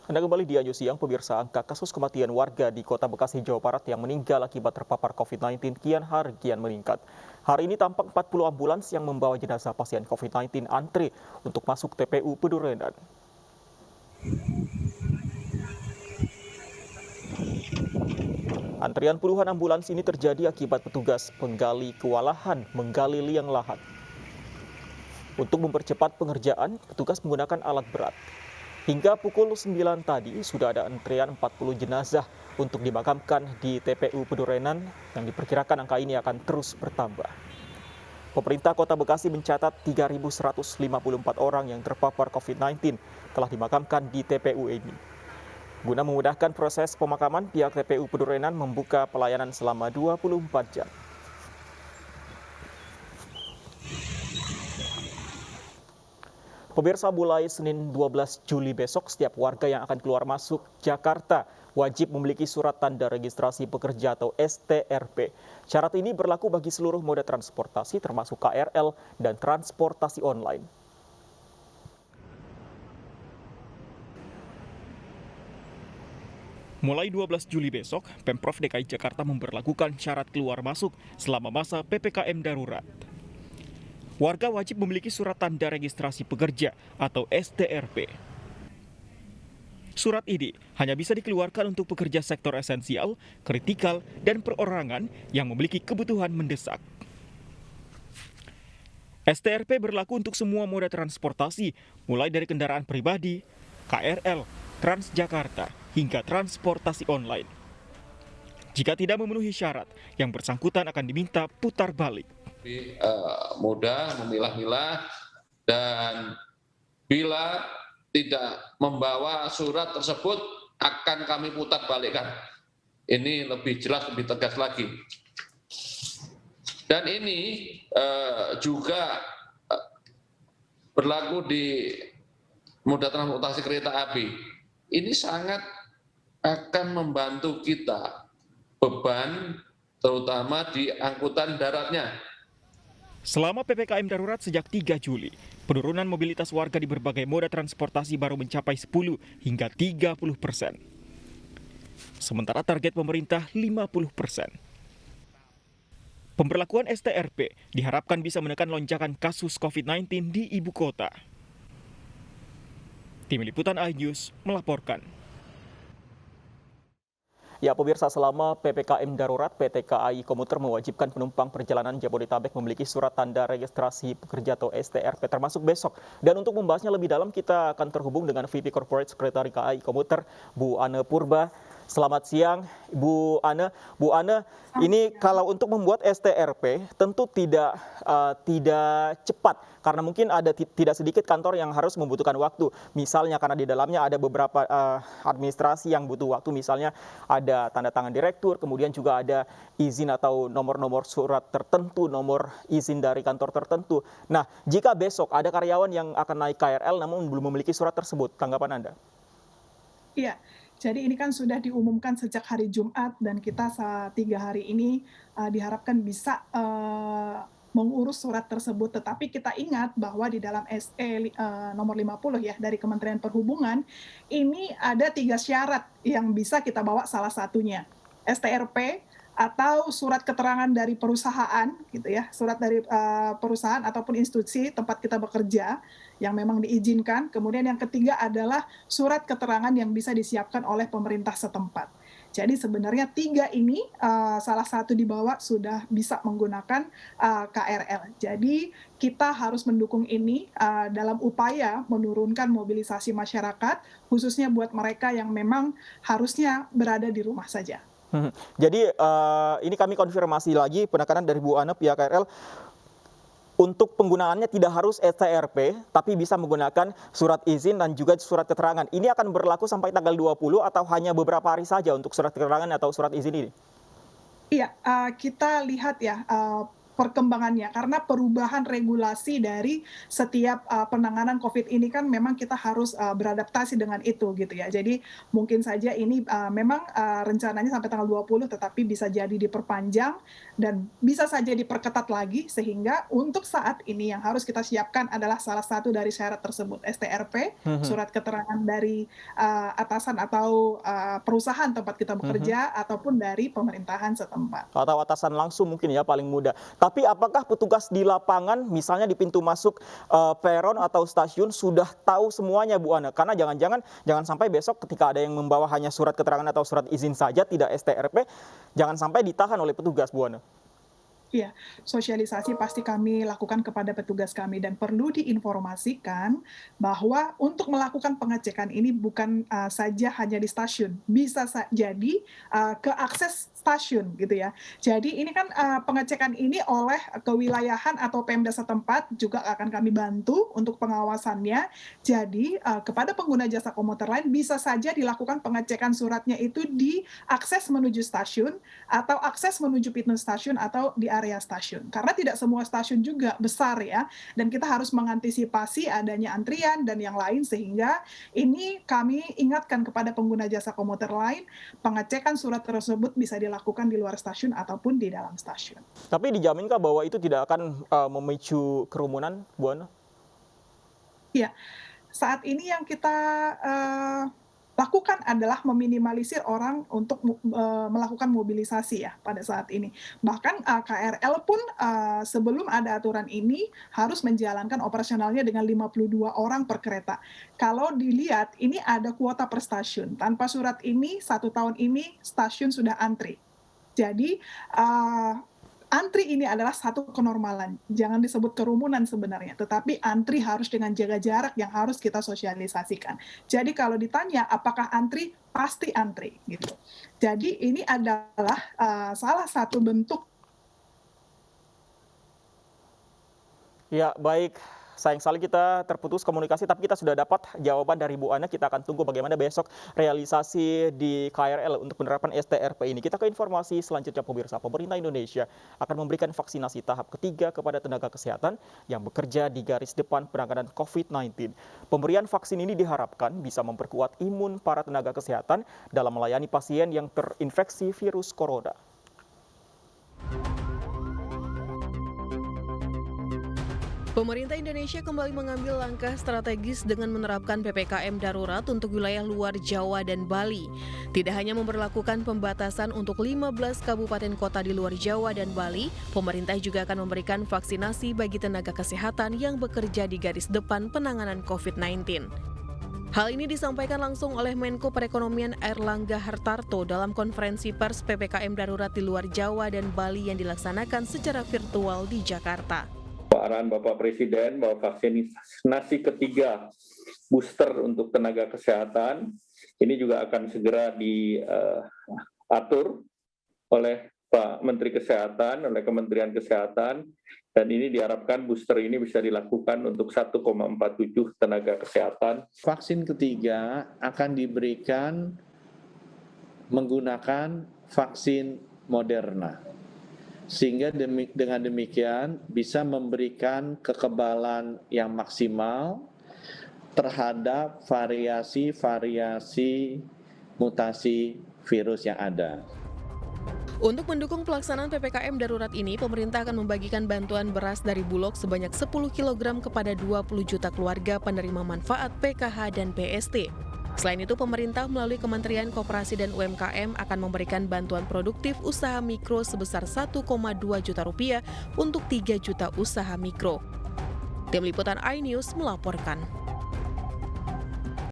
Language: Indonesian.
Anda kembali di Anju Siang, pemirsa. Angka kasus kematian warga di Kota Bekasi, Jawa Barat yang meninggal akibat terpapar COVID-19 kian hari kian meningkat. Hari ini tampak 40 ambulans yang membawa jenazah pasien COVID-19 antri untuk masuk TPU Pedurenan. Antrian puluhan ambulans ini terjadi akibat petugas penggali kewalahan menggali liang lahat. Untuk mempercepat pengerjaan, petugas menggunakan alat berat. Hingga pukul 9 tadi sudah ada antrian 40 jenazah untuk dimakamkan di TPU Pedurenan yang diperkirakan angka ini akan terus bertambah. Pemerintah Kota Bekasi mencatat 3.154 orang yang terpapar COVID-19 telah dimakamkan di TPU ini. Guna memudahkan proses pemakaman, pihak TPU Pedurenan membuka pelayanan selama 24 jam. Pemirsa, mulai Senin 12 Juli besok, setiap warga yang akan keluar masuk Jakarta wajib memiliki surat tanda registrasi pekerja atau STRP. Syarat ini berlaku bagi seluruh moda transportasi termasuk KRL dan transportasi online. Mulai 12 Juli besok, Pemprov DKI Jakarta memberlakukan syarat keluar masuk selama masa PPKM darurat. Warga wajib memiliki surat tanda registrasi pekerja atau STRP. Surat ini hanya bisa dikeluarkan untuk pekerja sektor esensial, kritikal, dan perorangan yang memiliki kebutuhan mendesak. STRP berlaku untuk semua moda transportasi, mulai dari kendaraan pribadi, KRL, Transjakarta, hingga transportasi online. Jika tidak memenuhi syarat, yang bersangkutan akan diminta putar balik. Mudah memilah-milah, dan bila tidak membawa surat tersebut akan kami putar balikkan. Ini lebih jelas, lebih tegas lagi. Dan ini juga berlaku di moda transportasi kereta api. Ini sangat akan membantu kita beban terutama di angkutan daratnya. Selama PPKM darurat sejak 3 Juli, penurunan mobilitas warga di berbagai moda transportasi baru mencapai 10 hingga 30%. Sementara target pemerintah 50%. Pemberlakuan STRP diharapkan bisa menekan lonjakan kasus COVID-19 di ibu kota. Tim Liputan iNews melaporkan. Ya, pemirsa, selama PPKM darurat, PT KAI Komuter mewajibkan penumpang perjalanan Jabodetabek memiliki surat tanda registrasi pekerja atau STRP termasuk besok. Dan untuk membahasnya lebih dalam, kita akan terhubung dengan VP Corporate Secretary KAI Komuter, Bu Ane Purba. Selamat siang, Bu Ane. Bu Ane, ini kalau untuk membuat STRP tentu tidak cepat karena mungkin ada tidak sedikit kantor yang harus membutuhkan waktu. Misalnya karena di dalamnya ada beberapa administrasi yang butuh waktu, misalnya ada tanda tangan direktur, kemudian juga ada izin atau nomor-nomor surat tertentu, nomor izin dari kantor tertentu. Nah, jika besok ada karyawan yang akan naik KRL namun belum memiliki surat tersebut, tanggapan Anda? Iya, jadi ini kan sudah diumumkan sejak hari Jumat dan kita 3 hari ini diharapkan bisa mengurus surat tersebut. Tetapi kita ingat bahwa di dalam SE nomor 50 ya dari Kementerian Perhubungan, ini ada 3 syarat yang bisa kita bawa, salah satunya STRP atau surat keterangan dari perusahaan gitu ya, surat dari perusahaan ataupun institusi tempat kita bekerja yang memang diizinkan. Kemudian yang ketiga adalah surat keterangan yang bisa disiapkan oleh pemerintah setempat. Jadi sebenarnya 3 ini salah satu dibawa sudah bisa menggunakan KRL. Jadi kita harus mendukung ini dalam upaya menurunkan mobilisasi masyarakat, khususnya buat mereka yang memang harusnya berada di rumah saja. Jadi ini kami konfirmasi lagi penekanan dari Bu Ane, pihak KRL. Untuk penggunaannya tidak harus STRP, tapi bisa menggunakan surat izin dan juga surat keterangan. Ini akan berlaku sampai tanggal 20 atau hanya beberapa hari saja untuk surat keterangan atau surat izin ini? Iya, kita lihat ya, perkembangannya, karena perubahan regulasi dari setiap penanganan COVID ini kan memang kita harus beradaptasi dengan itu gitu ya. Jadi mungkin saja ini memang rencananya sampai tanggal 20, tetapi bisa jadi diperpanjang dan bisa saja diperketat lagi, sehingga untuk saat ini yang harus kita siapkan adalah salah satu dari syarat tersebut, STRP, surat keterangan dari atasan atau perusahaan tempat kita bekerja ataupun dari pemerintahan setempat. Atau atasan langsung mungkin ya paling mudah. Tapi apakah petugas di lapangan, misalnya di pintu masuk peron atau stasiun sudah tahu semuanya, Bu Ana? Karena jangan sampai besok ketika ada yang membawa hanya surat keterangan atau surat izin saja, tidak STRP, jangan sampai ditahan oleh petugas, Bu Ana. Iya, sosialisasi pasti kami lakukan kepada petugas kami dan perlu diinformasikan bahwa untuk melakukan pengecekan ini bukan saja hanya di stasiun, bisa jadi ke akses stasiun gitu ya. Jadi ini kan pengecekan ini oleh kewilayahan atau Pemda setempat juga akan kami bantu untuk pengawasannya. Jadi kepada pengguna jasa komuter lain bisa saja dilakukan pengecekan suratnya itu di akses menuju stasiun atau akses menuju pintu stasiun atau di area stasiun. Karena tidak semua stasiun juga besar ya, dan kita harus mengantisipasi adanya antrian dan yang lain, sehingga ini kami ingatkan kepada pengguna jasa komuter lain, pengecekan surat tersebut bisa dilakukan di luar stasiun ataupun di dalam stasiun. Tapi dijaminkah bahwa itu tidak akan memicu kerumunan, Bu Ana? Iya, saat ini yang kita lakukan adalah meminimalisir orang untuk melakukan mobilisasi ya pada saat ini. Bahkan KRL pun sebelum ada aturan ini harus menjalankan operasionalnya dengan 52 orang per kereta. Kalau dilihat ini ada kuota per stasiun. Tanpa surat ini 1 tahun ini stasiun sudah antri. Jadi antri ini adalah satu kenormalan. Jangan disebut kerumunan sebenarnya, tetapi antri harus dengan jaga jarak yang harus kita sosialisasikan. Jadi kalau ditanya apakah antri, pasti antri gitu. Jadi ini adalah salah satu bentuk. Ya, baik. Sayang sekali kita terputus komunikasi, tapi kita sudah dapat jawaban dari Bu Ana. Kita akan tunggu bagaimana besok realisasi di KRL untuk penerapan STRP ini. Kita ke informasi selanjutnya, pemirsa. Pemerintah Indonesia akan memberikan vaksinasi tahap ketiga kepada tenaga kesehatan yang bekerja di garis depan penanganan COVID-19. Pemberian vaksin ini diharapkan bisa memperkuat imun para tenaga kesehatan dalam melayani pasien yang terinfeksi virus corona. Pemerintah Indonesia kembali mengambil langkah strategis dengan menerapkan PPKM darurat untuk wilayah luar Jawa dan Bali. Tidak hanya memberlakukan pembatasan untuk 15 kabupaten kota di luar Jawa dan Bali, pemerintah juga akan memberikan vaksinasi bagi tenaga kesehatan yang bekerja di garis depan penanganan COVID-19. Hal ini disampaikan langsung oleh Menko Perekonomian Airlangga Hartarto dalam konferensi pers PPKM darurat di luar Jawa dan Bali yang dilaksanakan secara virtual di Jakarta. Arahan Bapak Presiden bahwa vaksinasi ketiga booster untuk tenaga kesehatan ini juga akan segera diatur oleh Pak Menteri Kesehatan, oleh Kementerian Kesehatan, dan ini diharapkan booster ini bisa dilakukan untuk 1,47 tenaga kesehatan. Vaksin ketiga akan diberikan menggunakan vaksin Moderna. Sehingga dengan demikian bisa memberikan kekebalan yang maksimal terhadap variasi-variasi mutasi virus yang ada. Untuk mendukung pelaksanaan PPKM darurat ini, pemerintah akan membagikan bantuan beras dari Bulog sebanyak 10 kg kepada 20 juta keluarga penerima manfaat PKH dan PST. Selain itu, pemerintah melalui Kementerian Koperasi dan UMKM akan memberikan bantuan produktif usaha mikro sebesar 1,2 juta rupiah untuk 3 juta usaha mikro. Tim Liputan iNews melaporkan.